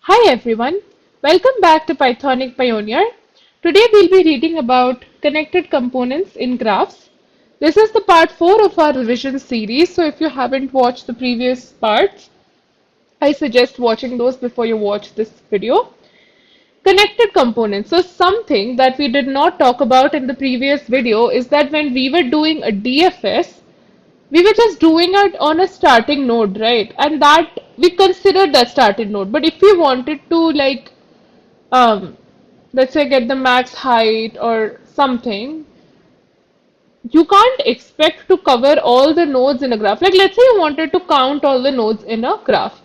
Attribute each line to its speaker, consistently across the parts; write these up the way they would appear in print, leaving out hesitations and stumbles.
Speaker 1: Hi everyone, welcome back to Pythonic Pioneer. Today we'll be reading about connected components in graphs. This is the part 4 of our revision series, so if you haven't watched the previous parts, I suggest watching those before you watch this video. Connected components. So something that we did not talk about in the previous video is that when we were doing a DFS, we were just doing it on a starting node, right? And that we considered that starting node. But if we wanted to um, let's say get the max height or something, you can't expect to cover all the nodes in a graph. Like let's say you wanted to count all the nodes in a graph.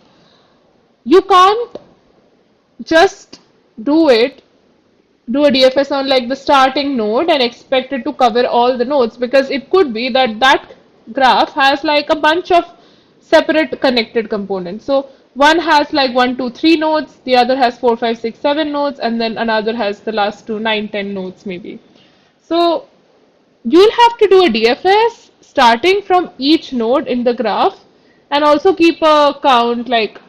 Speaker 1: You can't just do it do a DFS on like the starting node and expect it to cover all the nodes because it could be that that graph has like a bunch of separate connected components. So one has like 1, 2, 3 nodes, the other has 4, 5, 6, 7 nodes, and then another has the last two 9, 10 nodes maybe. So you'll have to do a DFS starting from each node in the graph and also keep a count like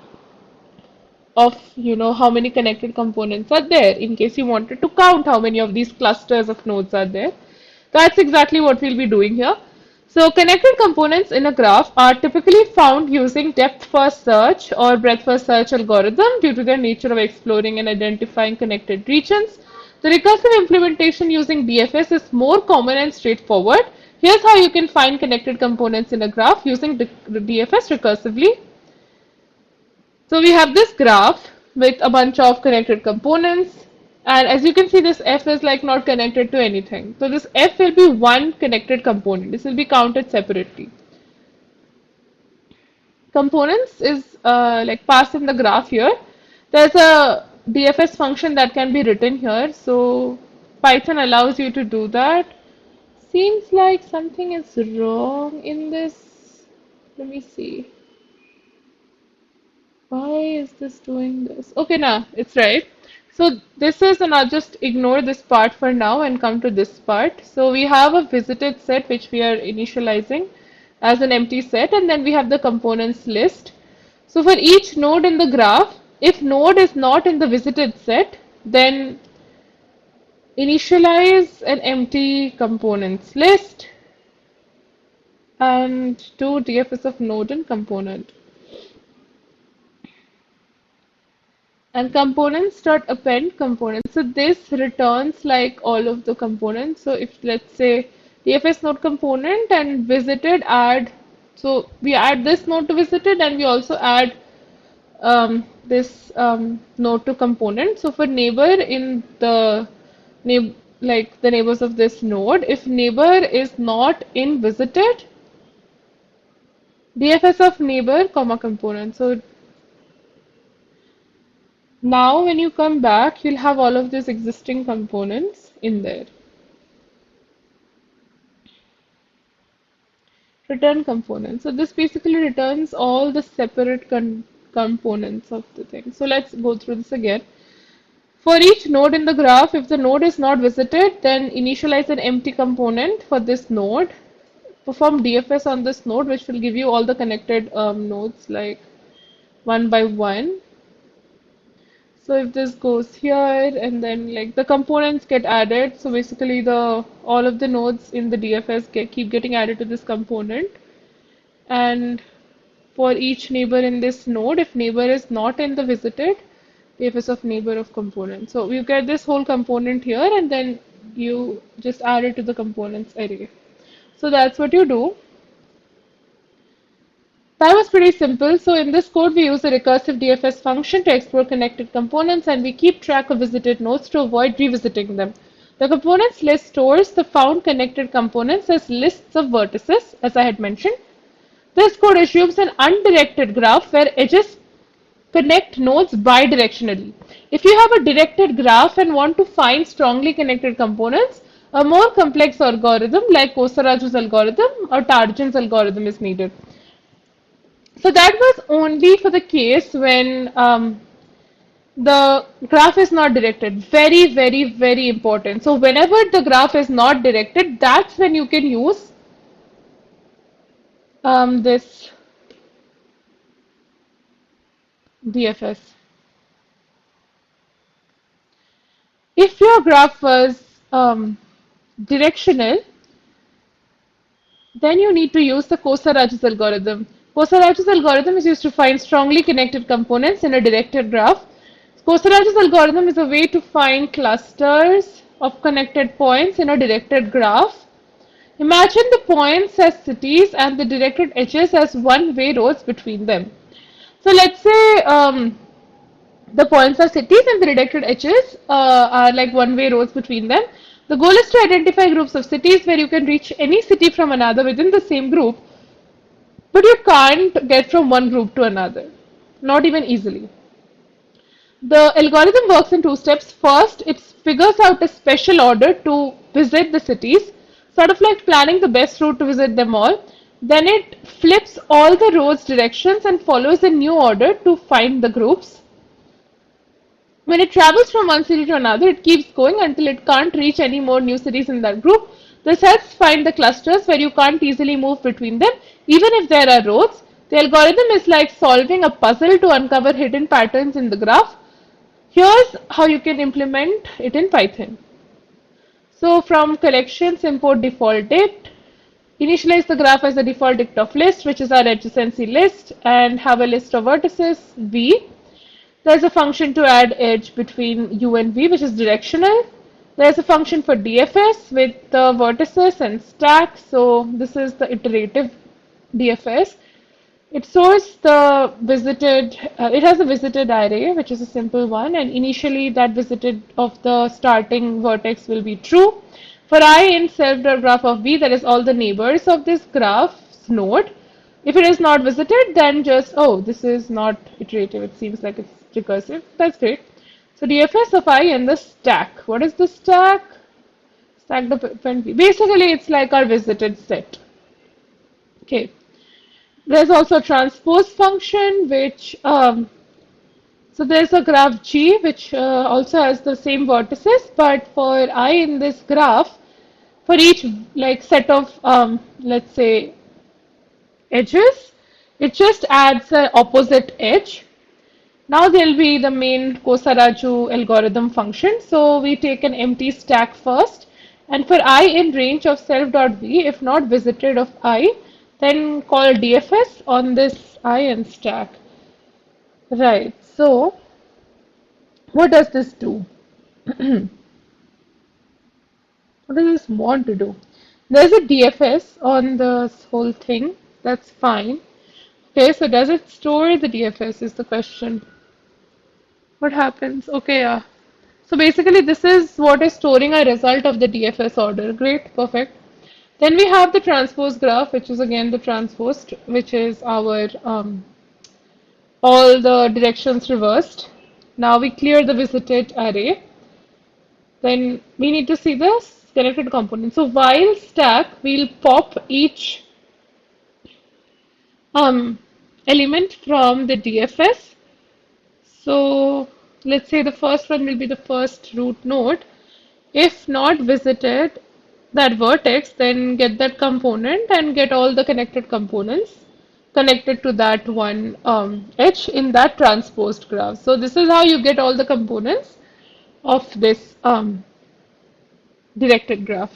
Speaker 1: of how many connected components are there in case you wanted to count how many of these clusters of nodes are there. That's exactly what we'll be doing here. So connected components in a graph are typically found using depth first search or breadth first search algorithm due to their nature of exploring and identifying connected regions. The recursive implementation using DFS is more common and straightforward. Here's how you can find connected components in a graph using DFS recursively. So we have this graph with a bunch of connected components, and as you can see, this F is like not connected to anything. So this F will be one connected component. This will be counted separately. Components is like passed in the graph here. There's a DFS function that can be written here. So Python allows you to do that. Seems like something is wrong in this. Let me see. Why is this doing this? Okay, now it's right. So this is, and I'll just ignore this part for now and come to this part. So we have a visited set which we are initializing as an empty set, and then we have the components list. So for each node in the graph, if node is not in the visited set, then initialize an empty components list and do DFS of node and component. And components dot append components. So this returns like all of the components. So if let's say DFS node component and visited add, so we add this node to visited and we also add this node to component. So for neighbor in the like the neighbors of this node, if neighbor is not in visited, DFS of neighbor comma component. So now when you come back, you'll have all of these existing components in there. Return component. So this basically returns all the separate components of the thing. So let's go through this again. For each node in the graph, if the node is not visited, then initialize an empty component for this node. Perform DFS on this node, which will give you all the connected nodes like one by one. So if this goes here and then like the components get added, so basically the all of the nodes in the DFS keep getting added to this component. And for each neighbor in this node, if neighbor is not in the visited, DFS of neighbor of component. So you get this whole component here and then you just add it to the components array. So that's what you do. That was pretty simple. So in this code, we use a recursive DFS function to explore connected components, and we keep track of visited nodes to avoid revisiting them. The components list stores the found connected components as lists of vertices, as I had mentioned. This code assumes an undirected graph where edges connect nodes bidirectionally. If you have a directed graph and want to find strongly connected components, a more complex algorithm like Kosaraju's algorithm or Tarjan's algorithm is needed. So that was only for the case when the graph is not directed. Very, very, very important. So whenever the graph is not directed, that's when you can use this DFS. If your graph was directional, then you need to use the Kosa-Raj's algorithm. Kosa-Raj's algorithm is used to find strongly connected components in a directed graph. Kosa-Raj's algorithm is a way to find clusters of connected points in a directed graph. Imagine the points as cities and the directed edges as one-way roads between them. So let's say the points are cities and the directed edges are like one-way roads between them. The goal is to identify groups of cities where you can reach any city from another within the same group, but you can't get from one group to another, not even easily. The algorithm works in two steps. First, it figures out a special order to visit the cities, sort of like planning the best route to visit them all. Then it flips all the roads' directions and follows a new order to find the groups. When it travels from one city to another, it keeps going until it can't reach any more new cities in that group. This helps find the clusters where you can't easily move between them, even if there are roads. The algorithm is like solving a puzzle to uncover hidden patterns in the graph. Here's how you can implement it in Python. So from collections, import default dict, initialize the graph as the default dict of list, which is our adjacency list, and have a list of vertices v. There's a function to add edge between u and v, which is directional. There's a function for DFS with the vertices and stack. So this is the iterative DFS. It stores the visited, it has a visited array, which is a simple one, and initially that visited of the starting vertex will be true. For I in self.graph of v, that is all the neighbors of this graph's node. If it is not visited, then just, oh, this is not iterative, it seems like it's recursive. That's great. So DFS of I in the stack. What is the stack? Stack depend v. Basically, it's like our visited set. Okay. There's also a transpose function, which, so there's a graph G, which also has the same vertices, but for I in this graph, for each like set of, let's say, edges, it just adds an opposite edge. Now there'll be the main Kosa-Raju algorithm function. So we take an empty stack first, and for I in range of self.v, if not visited of I, then call DFS on this I and stack. Right, so what does this do? What does this want to do? There's a DFS on this whole thing. That's fine. Okay, so does it store the DFS is the question. What happens? Okay, yeah. So basically this is what is storing a result of the DFS order. Great, perfect. Then we have the transpose graph, which is again the transpose, which is our all the directions reversed. Now we clear the visited array. Then we need to see the connected component. So while stack, we'll pop each element from the DFS. So let's say the first one will be the first root node. If not visited that vertex, then get that component and get all the connected components connected to that one edge in that transposed graph. So this is how you get all the components of this directed graph.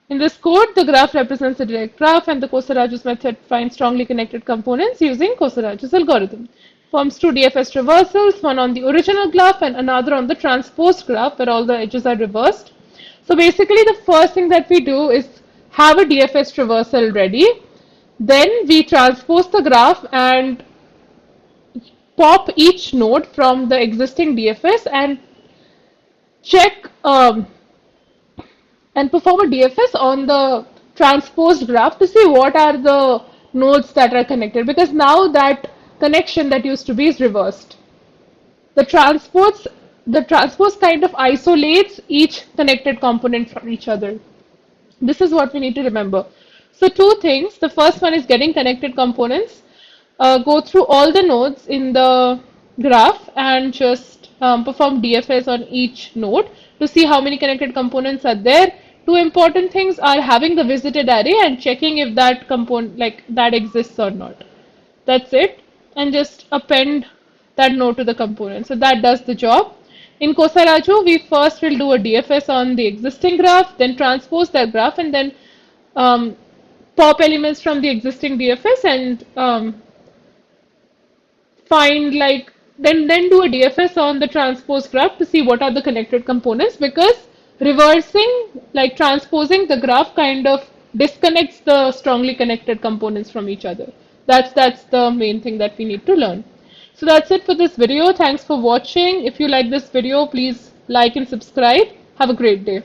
Speaker 1: In this code, the graph represents a direct graph, and the Kosa-Raju's method finds strongly connected components using Kosa-Raju's algorithm. Forms two DFS traversals, one on the original graph and another on the transposed graph where all the edges are reversed. So basically the first thing that we do is have a DFS traversal ready. Then we transpose the graph and pop each node from the existing DFS and check and perform a DFS on the transposed graph to see what are the nodes that are connected, because now that connection that used to be is reversed. The transpose kind of isolates each connected component from each other. This is what we need to remember. So two things. The first one is getting connected components. Go through all the nodes in the graph and just perform DFS on each node to see how many connected components are there. Two important things are having the visited array and checking if that component like that exists or not. That's it. And just append that node to the component. So that does the job. In Kosaraju, we first will do a DFS on the existing graph, then transpose that graph, and then um, pop elements from the existing DFS and find like then do a DFS on the transpose graph to see what are the connected components, because reversing, like transposing the graph, kind of disconnects the strongly connected components from each other. That's the main thing that we need to learn. So that's it for this video. Thanks for watching. If you like this video, please like and subscribe. Have a great day.